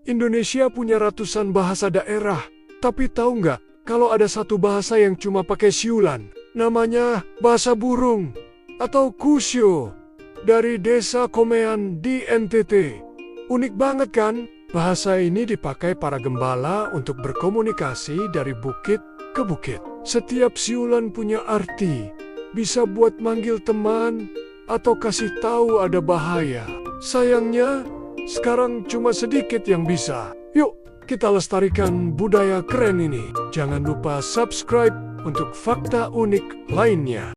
Indonesia punya ratusan bahasa daerah. Tapi tahu nggak, kalau ada satu bahasa yang cuma pakai siulan, namanya bahasa burung atau kusyo dari desa Komean di NTT. Unik banget kan? Bahasa ini dipakai para gembala untuk berkomunikasi dari bukit ke bukit. Setiap siulan punya arti, bisa buat manggil teman atau kasih tahu ada bahaya. Sayangnya, sekarang cuma sedikit yang bisa. Yuk, kita lestarikan budaya keren ini. Jangan lupa subscribe untuk fakta unik lainnya.